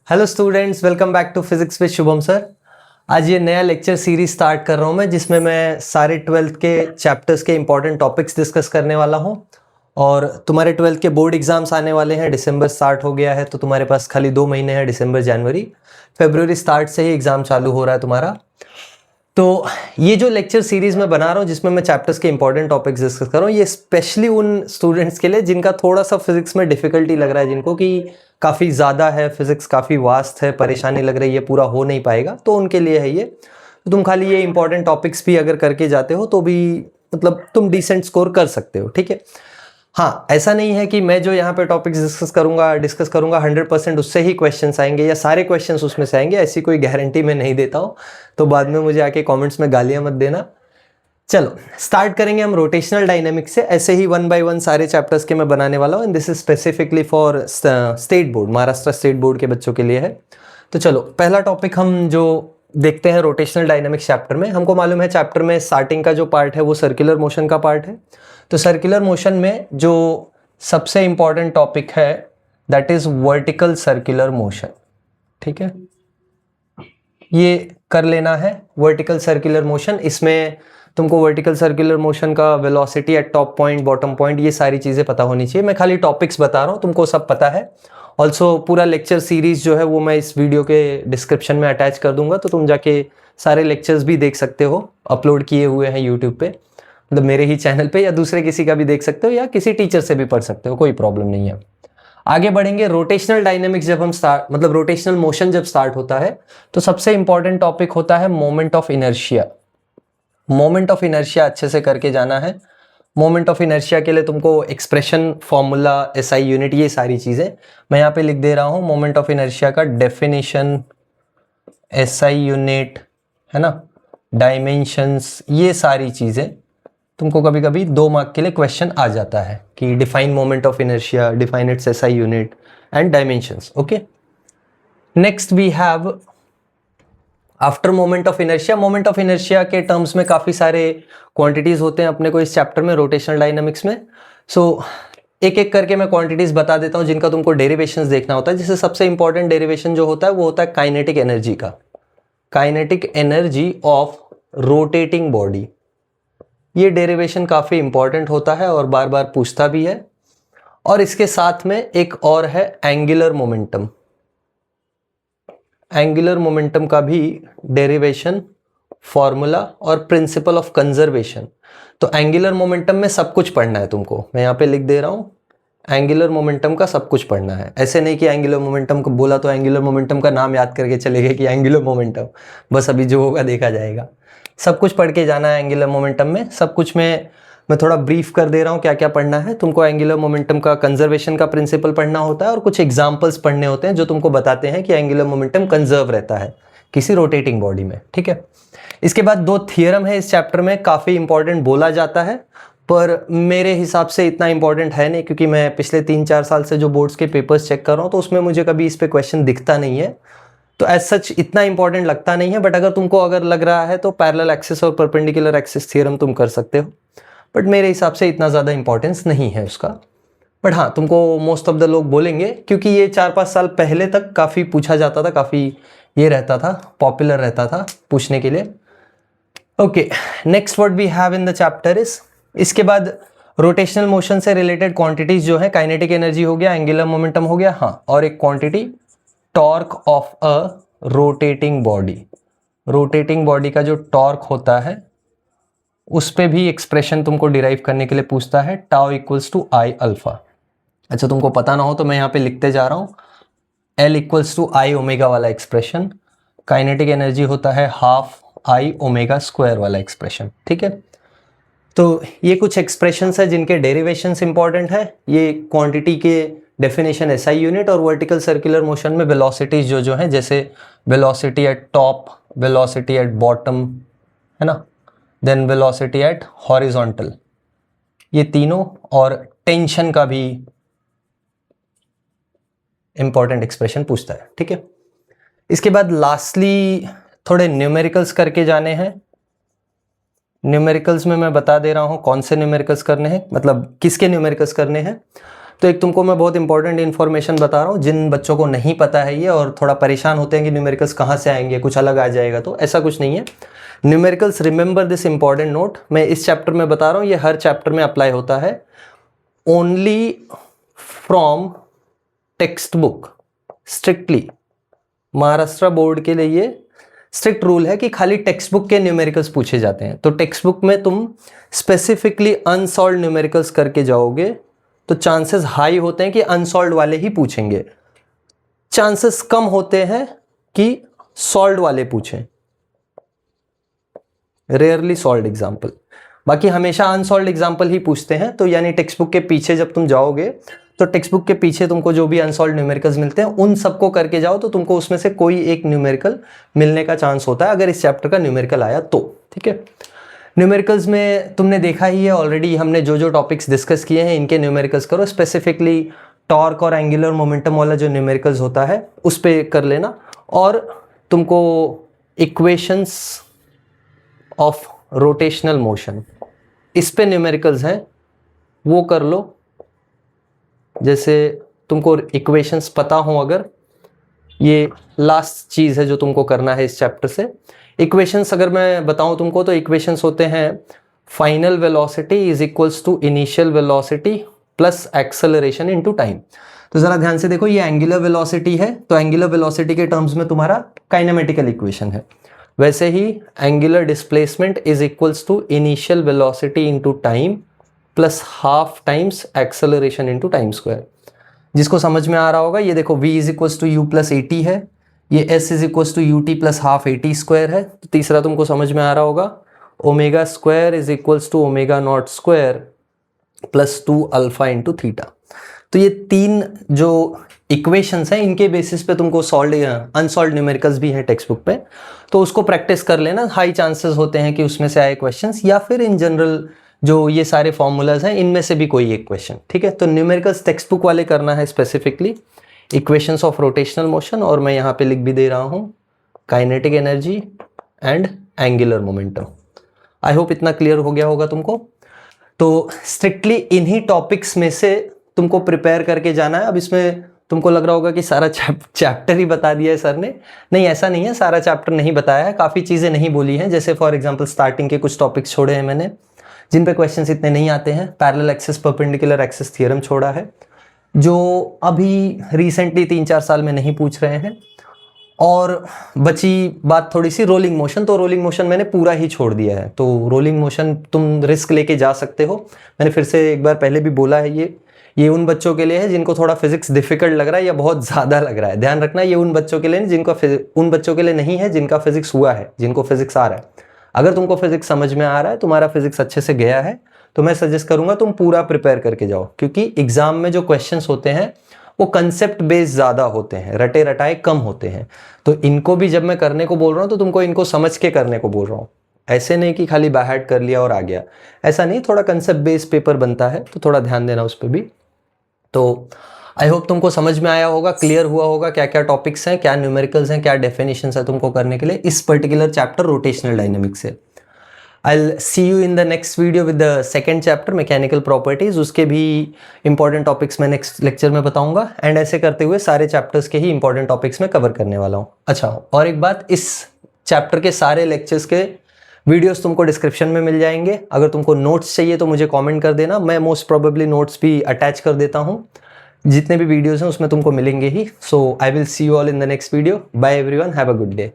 Hello students, welcome back to physics with Shubham sir. आज ये नया लेक्चर सीरीज स्टार्ट कर रहा हूँ मैं, जिसमें मैं सारे 12th के चैप्टर्स के इंपॉर्टेंट टॉपिक्स डिस्कस करने वाला हूँ। और तुम्हारे 12th के बोर्ड एग्जाम्स आने वाले हैं। दिसंबर स्टार्ट हो गया है तो तुम्हारे पास खाली 2 महीने हैं, दिसंबर जनवरी। फरवरी स्टार्ट से ही एग्जाम चालू हो रहा है तुम्हारा। तो ये जो लेक्चर सीरीज मैं बना रहा हूँ, जिसमें मैं चैप्टर्स के इंपॉर्टेंट टॉपिक्स डिस्कस कर रहा हूँ, ये स्पेशली उन स्टूडेंट्स के लिए जिनका थोड़ा सा फिजिक्स में डिफिकल्टी लग रहा है, जिनको कि काफ़ी ज़्यादा है, फिजिक्स काफ़ी वास्ट है, परेशानी लग रही है, पूरा हो नहीं पाएगा, तो उनके लिए है ये। तो तुम खाली ये इंपॉर्टेंट टॉपिक्स भी अगर करके जाते हो तो भी मतलब तुम डिसेंट स्कोर कर सकते हो, ठीक है। हाँ, ऐसा नहीं है कि मैं जो यहाँ पे टॉपिक्स डिस्कस करूंगा 100% उससे ही क्वेश्चंस आएंगे या सारे क्वेश्चंस उसमें से आएंगे, ऐसी कोई गारंटी मैं नहीं देता हूँ। तो बाद में मुझे आके कमेंट्स में गालियां मत देना। चलो स्टार्ट करेंगे हम रोटेशनल डायनेमिक्स से। ऐसे ही 1 बाय 1 सारे चैप्टर्स के मैं बनाने वाला हूँ, and this is specifically for state board, Maharashtra state board के बच्चों के लिए है। तो चलो पहला टॉपिक हम जो देखते हैं रोटेशनल डायनेमिक्स चैप्टर में। हमको मालूम है चैप्टर में स्टार्टिंग का जो पार्ट है वो सर्कुलर मोशन का पार्ट है। तो सर्कुलर मोशन में जो सबसे इंपॉर्टेंट टॉपिक है that is vertical circular motion, ठीक है। ये कर लेना है वर्टिकल सर्कुलर मोशन। इसमें तुमको वर्टिकल सर्कुलर मोशन का velocity at top point, bottom point, ये सारी चीज़ें पता होनी चाहिए। मैं खाली टॉपिक्स बता रहा हूँ, तुमको सब पता है। ऑल्सो पूरा लेक्चर सीरीज जो है वो मैं इस वीडियो के डिस्क्रिप्शन में अटैच कर दूंगा, तो तुम जाके सारे लेक्चर्स भी देख सकते हो, अपलोड किए हुए हैं यूट्यूब पे, मतलब मेरे ही चैनल पे, या दूसरे किसी का भी देख सकते हो, या किसी टीचर से भी पढ़ सकते हो, कोई प्रॉब्लम नहीं है। आगे बढ़ेंगे। रोटेशनल डायनेमिक्स जब हम स्टार्ट, मतलब रोटेशनल मोशन जब स्टार्ट होता है तो सबसे इंपॉर्टेंट टॉपिक होता है moment of inertia. Moment of inertia अच्छे से करके जाना है। मोमेंट ऑफ इनर्शिया के लिए तुमको एक्सप्रेशन, फॉर्मूला, एसआई यूनिट, ये सारी चीजें मैं यहाँ पे लिख दे रहा हूँ। मोमेंट ऑफ इनर्शिया का डेफिनेशन, एसआई यूनिट, है ना, डायमेंशंस, ये सारी चीजें तुमको कभी कभी 2 मार्क के लिए क्वेश्चन आ जाता है कि define moment of inertia, define its SI unit and dimensions. Okay, next we have after moment of inertia. Moment of inertia के टर्म्स में काफी सारे क्वांटिटीज होते हैं अपने को इस चैप्टर में, रोटेशनल डायनामिक्स में। सो एक एक करके मैं क्वांटिटीज बता देता हूं जिनका तुमको डेरिवेशंस देखना होता है। जिससे सबसे इंपॉर्टेंट डेरिवेशन जो होता है वो होता है काइनेटिक एनर्जी का, kinetic energy of rotating body. ये डेरिवेशन काफी इंपॉर्टेंट होता है और बार बार पूछता भी है। और इसके साथ में एक और है एंगुलर मोमेंटम। एंगुलर मोमेंटम का भी डेरिवेशन, फॉर्मूला और प्रिंसिपल ऑफ कंजर्वेशन। तो एंगुलर मोमेंटम में सब कुछ पढ़ना है तुमको, मैं यहाँ पे लिख दे रहा हूँ, एंगुलर मोमेंटम का सब कुछ पढ़ना है। ऐसे नहीं कि एंगुलर मोमेंटम को बोला तो एंगुलर मोमेंटम का नाम याद करके चले गए कि एंगुलर मोमेंटम, बस अभी जो होगा देखा जाएगा। सब कुछ पढ़ के जाना है एंगुलर मोमेंटम में। सब कुछ में मैं थोड़ा ब्रीफ कर दे रहा हूँ क्या क्या पढ़ना है तुमको। एंगुलर मोमेंटम का कंजर्वेशन का प्रिंसिपल पढ़ना होता है और कुछ एग्जांपल्स पढ़ने होते हैं जो तुमको बताते हैं कि एंगुलर मोमेंटम कंजर्व रहता है किसी रोटेटिंग बॉडी में, ठीक है। इसके बाद 2 थियरम है इस चैप्टर में, काफ़ी इंपॉर्टेंट बोला जाता है पर मेरे हिसाब से इतना इंपॉर्टेंट है नहीं, क्योंकि मैं पिछले 3-4 साल से जो बोर्ड्स के पेपर्स चेक कर रहा हूँ तो उसमें मुझे कभी इस पे क्वेश्चन दिखता नहीं है, तो एज सच इतना इंपॉर्टेंट लगता नहीं है। बट अगर तुमको अगर लग रहा है तो पैरेलल एक्सिस और परपेंडिकुलर एक्सिस थ्योरम तुम कर सकते हो, बट मेरे हिसाब से इतना ज़्यादा इंपॉर्टेंस नहीं है उसका। बट हाँ, तुमको मोस्ट ऑफ द लोग बोलेंगे, क्योंकि ये 4-5 साल पहले तक काफ़ी पूछा जाता था, काफ़ी ये रहता था, पॉपुलर रहता था पूछने के लिए। Okay, next what we have in the chapter is, इसके बाद रोटेशनल मोशन से रिलेटेड क्वांटिटीज जो है, काइनेटिक एनर्जी हो गया, एंगुलर मोमेंटम हो गया, हाँ, और एक quantity torque of a rotating body. Rotating body का जो टॉर्क होता है उस पे भी एक्सप्रेशन तुमको डिराइव करने के लिए पूछता है, tau equals to I alpha. अच्छा, तुमको पता ना हो तो मैं यहाँ पे लिखते जा रहा हूँ, L equals to I omega वाला एक्सप्रेशन। काइनेटिक एनर्जी होता है हाफ आई ओमेगा स्क्वायर वाला एक्सप्रेशन, ठीक है। तो ये कुछ एक्सप्रेशंस है जिनके डेरिवेशंस इंपॉर्टेंट है। ये क्वांटिटी के डेफिनेशन एसआई यूनिट, और वर्टिकल सर्कुलर मोशन में वेलोसिटीज जो हैं, जैसे velocity at top, velocity at bottom, है ना, देन वेलोसिटी एट हॉरिजॉन्टल, ये तीनों, और टेंशन का भी इंपॉर्टेंट एक्सप्रेशन पूछता है, ठीक है। इसके बाद लास्टली थोड़े न्यूमेरिकल्स करके जाने हैं। न्यूमेरिकल्स में मैं बता दे रहा हूं कौन से न्यूमेरिकल्स करने हैं, मतलब किसके न्यूमेरिकल्स करने हैं। तो एक तुमको मैं बहुत इंपॉर्टेंट इन्फॉर्मेशन बता रहा हूँ, जिन बच्चों को नहीं पता है ये और थोड़ा परेशान होते हैं कि न्यूमेरिकल्स कहाँ से आएंगे, कुछ अलग आ जाएगा, तो ऐसा कुछ नहीं है। Numericals, remember this important note, मैं इस चैप्टर में बता रहा हूँ, ये हर चैप्टर में अप्लाई होता है। Only from text book, strictly Maharashtra board के लिए ये स्ट्रिक्ट रूल है कि खाली टेक्स्ट बुक के न्यूमेरिकल्स पूछे जाते हैं। तो टेक्स्ट बुक में तुम स्पेसिफिकली अनसॉल्व्ड न्यूमेरिकल्स करके जाओगे तो चांसेस हाई होते हैं कि अनसॉल्व्ड वाले ही पूछेंगे, चांसेस कम होते हैं कि सॉल्व्ड वाले पूछें, रेयरली सॉल्व्ड एग्जाम्पल, बाकी हमेशा अनसॉल्व्ड एग्जाम्पल ही पूछते हैं। तो यानी टेक्स्ट बुक के पीछे जब तुम जाओगे तो टेक्स्ट बुक के पीछे तुमको जो भी अनसॉल्व्ड न्यूमेरिकल्स मिलते हैं उन सबको करके जाओ, तो तुमको उसमें से कोई एक न्यूमेरिकल मिलने का चांस होता है अगर इस चैप्टर का न्यूमेरिकल आया तो। ठीक है, न्यूमेरिकल्स में तुमने देखा ही है ऑलरेडी, हमने जो जो टॉपिक्स डिस्कस किए हैं इनके न्यूमेरिकल्स करो। स्पेसिफिकली टॉर्क और एंगुलर मोमेंटम वाला जो न्यूमेरिकल्स होता है उस पर कर लेना, और तुमको इक्वेशंस ऑफ रोटेशनल मोशन इस पे न्यूमेरिकल्स हैं वो कर लो। जैसे तुमको इक्वेशंस पता हो अगर, ये लास्ट चीज़ है जो तुमको करना है इस चैप्टर से। इक्वेशंस अगर मैं बताऊं तुमको तो इक्वेशंस होते हैं final velocity is equals to initial velocity plus acceleration into time. तो ज़रा ध्यान से देखो, ये एंगुलर वेलोसिटी है तो एंगुलर वेलोसिटी के टर्म्स में तुम्हारा काइनेमेटिकल इक्वेशन है। वैसे ही angular displacement is equals to initial velocity into time plus half times acceleration into time square. जिसको समझ में आ रहा होगा ये देखो, v is equals to u plus a t है, ये s is equals to u t plus half a t square है। तो तीसरा तुमको समझ में आ रहा होगा, omega square is equals to omega naught square plus 2 alpha into theta. तो ये तीन जो इक्वेशंस हैं इनके बेसिस पे तुमको अनसॉल्व्ड न्यूमेरिकल्स भी हैं टेक्स्ट बुक पे, तो उसको प्रैक्टिस कर लेना। हाई चांसेस होते हैं कि उसमें से आए क्वेश्चंस, या फिर इन जनरल जो ये सारे फॉर्मूलाज हैं इनमें से भी कोई एक क्वेश्चन। ठीक है, तो न्यूमेरिकल्स टेक्स्ट बुक वाले करना है specifically equations of rotational motion, और मैं यहाँ पे लिख भी दे रहा हूँ kinetic energy and angular momentum. I hope इतना क्लियर हो गया होगा तुमको। तो स्ट्रिक्टली इन्हीं टॉपिक्स में से तुमको प्रिपेयर करके जाना है। अब इसमें तुमको लग रहा होगा कि सारा चैप्टर ही बता दिया है सर ने, नहीं ऐसा नहीं है, सारा चैप्टर नहीं बताया है, काफ़ी चीज़ें नहीं बोली हैं। जैसे फॉर एग्जांपल स्टार्टिंग के कुछ टॉपिक्स छोड़े हैं मैंने जिन पे क्वेश्चंस इतने नहीं आते हैं। Parallel axis perpendicular axis theorem छोड़ा है जो अभी रिसेंटली 3-4 साल में नहीं पूछ रहे हैं, और बची बात थोड़ी सी रोलिंग मोशन। तो रोलिंग मोशन मैंने पूरा ही छोड़ दिया है, तो रोलिंग मोशन तुम रिस्क लेके जा सकते हो। मैंने फिर से एक बार पहले भी बोला है, ये उन बच्चों के लिए है जिनको थोड़ा फिजिक्स डिफिकल्ट लग रहा है या बहुत ज़्यादा लग रहा है। ध्यान रखना, ये उन बच्चों के लिए नहीं उन बच्चों के लिए नहीं है जिनका फिजिक्स हुआ है, जिनको फिजिक्स आ रहा है। अगर तुमको फिजिक्स समझ में आ रहा है, तुम्हारा फिजिक्स अच्छे से गया है, तो मैं सजेस्ट करूंगा तुम पूरा प्रिपेयर करके जाओ, क्योंकि एग्जाम में जो क्वेश्चंस होते हैं वो कंसेप्ट बेस्ड ज़्यादा होते हैं, रटे रटाए कम होते हैं। तो इनको भी जब मैं करने को बोल रहा हूँ तो तुमको इनको समझ के करने को बोल रहा हूँ, ऐसे नहीं कि खाली बाय हार्ट कर लिया और आ गया, ऐसा नहीं। थोड़ा कंसेप्ट बेस्ड पेपर बनता है, तो थोड़ा ध्यान देना उस पर भी। तो आई होप तुमको समझ में आया होगा, क्लियर हुआ होगा क्या क्या टॉपिक्स हैं, क्या न्यूमेरिकल्स हैं, क्या डेफिनेशंस है तुमको करने के लिए इस पर्टिकुलर चैप्टर रोटेशनल डायनेमिक्स से। I'll see you in the next video with the second chapter mechanical properties. उसके भी इंपॉर्टेंट टॉपिक्स मैं नेक्स्ट लेक्चर में बताऊंगा, एंड ऐसे करते हुए सारे चैप्टर्स के ही इंपॉर्टेंट टॉपिक्स में कवर करने वाला हूँ। अच्छा, और एक बात, इस चैप्टर के सारे लेक्चर्स के वीडियोस तुमको डिस्क्रिप्शन में मिल जाएंगे। अगर तुमको नोट्स चाहिए तो मुझे कॉमेंट कर देना, मैं मोस्ट प्रोबेबली नोट्स भी अटैच कर देता हूँ। जितने भी वीडियोस हैं उसमें तुमको मिलेंगे ही। So I will see you all in the next video. Bye everyone, have a good day.